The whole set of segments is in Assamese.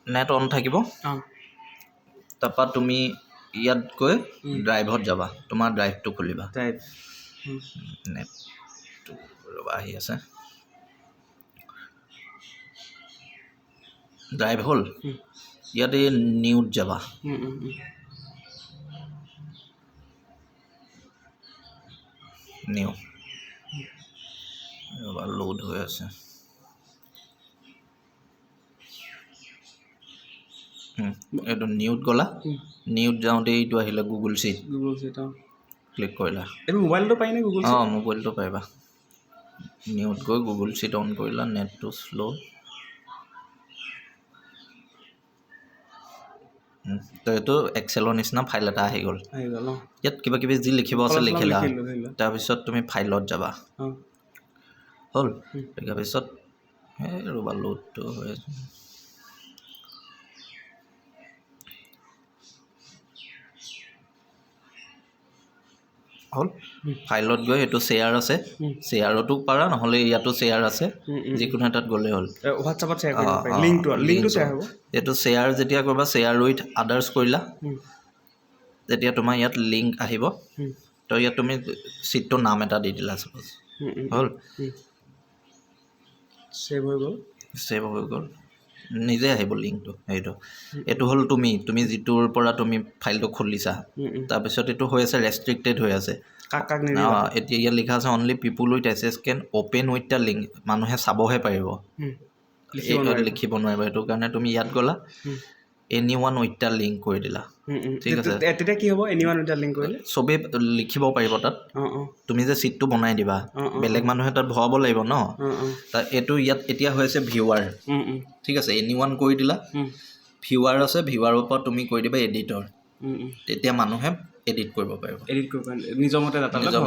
নেট অন থাকিব অঁ তাৰপৰা তুমি ইয়াত গৈ ড্ৰাইভত যাবা তোমাৰ ড্ৰাইভটো খুলিবা ড্ৰাইভ নেটটো ৰ'বা আহি আছে ড্ৰাইভ হ'ল ইয়াতে নিউত যাবা নিউ ৰ'বা লোড হৈ আছে এইটো নিউত গ'লা নিউত যাওঁতে এইটো আহিলে গুগল শ্বীট অঁ ক্লিক কৰিলা এইটো মোবাইলটো পাই নে গুগল অঁ মোবাইলটো পাৰিবা নিউত গৈ গুগল শ্বীট অন কৰিলা নেটটো শ্ল' তো এইটো এক্সেলৰ নিচিনা ফাইল এটা আহি গ'ল ইয়াত কিবা কিবি যি লিখিব আছে লিখিলা তাৰপিছত তুমি ফাইলত যাবা হ'ল তাৰপিছত এই ৰ'বা লোডটো হৈ আছে হ'ল ফাইলত গৈ এইটো শ্বেয়াৰ আছে শ্বেয়াৰতো পাৰা নহ'লে ইয়াতো শ্বেয়াৰ আছে যিকোনো এটাত গ'লেই হ'ল হোৱাটছআপত শ্বেয়াৰ কৰিব পাৰি লিংকটো শ্বেয়াৰ হ'ব এইটো শ্বেয়াৰ যেতিয়া কৰিবা শ্বেয়াৰ উইথ আদাৰ্ছ কৰিলা তেতিয়া তোমাৰ ইয়াত লিংক আহিব তো ইয়াত তুমি শ্বীটটোৰ নাম এটা দি দিলা চাপ'জ হ'ল ছেভ হৈ গ'ল নিজে আহিব লিংকটো এইটো হ'ল তুমি যিটোৰ পৰা তুমি ফাইলটো খুলিছা তাৰপিছত এইটো হৈ আছে ৰেষ্ট্ৰিক্টেড হৈ আছে এতিয়া ইয়াত লিখা আছে only people with access can open with the link মানুহে চাবহে পাৰিব লিখিব নোৱাৰিব সেইটো কাৰণে তুমি ইয়াত গ'লা any one with the link কৰি দিলা ঠিক আছে তেতিয়া কি হ'ব any one with the link কৰিলে চবেই লিখিব পাৰিব তাত তুমি যে শ্বীটটো বনাই দিবা বেলেগ মানুহে তাত ভৰাব লাগিব ন তাত এইটো ইয়াত এতিয়া হৈছে ভিউৱাৰ ঠিক আছে এনি ওৱান কৰি দিলা ভিউৱাৰ আছে ভিউৱাৰৰ পৰা তুমি কৰি দিবা এডিটৰ তেতিয়া মানুহে এডিট কৰিব পাৰিব নিজৰ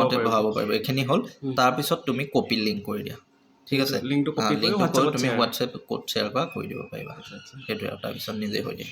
মতে ভৰাব পাৰিব এইখিনি হ'ল তাৰপিছত তুমি কপি লিংক কৰি দিয়া ঠিক আছে লিংকটো কপি কৰি তুমি হোৱাটছএপ ক'ড শ্বেয়াৰ কৰা কৰি দিব পাৰিবা সেইটোৱে আৰু তাৰপিছত নিজে হৈ দিয়ে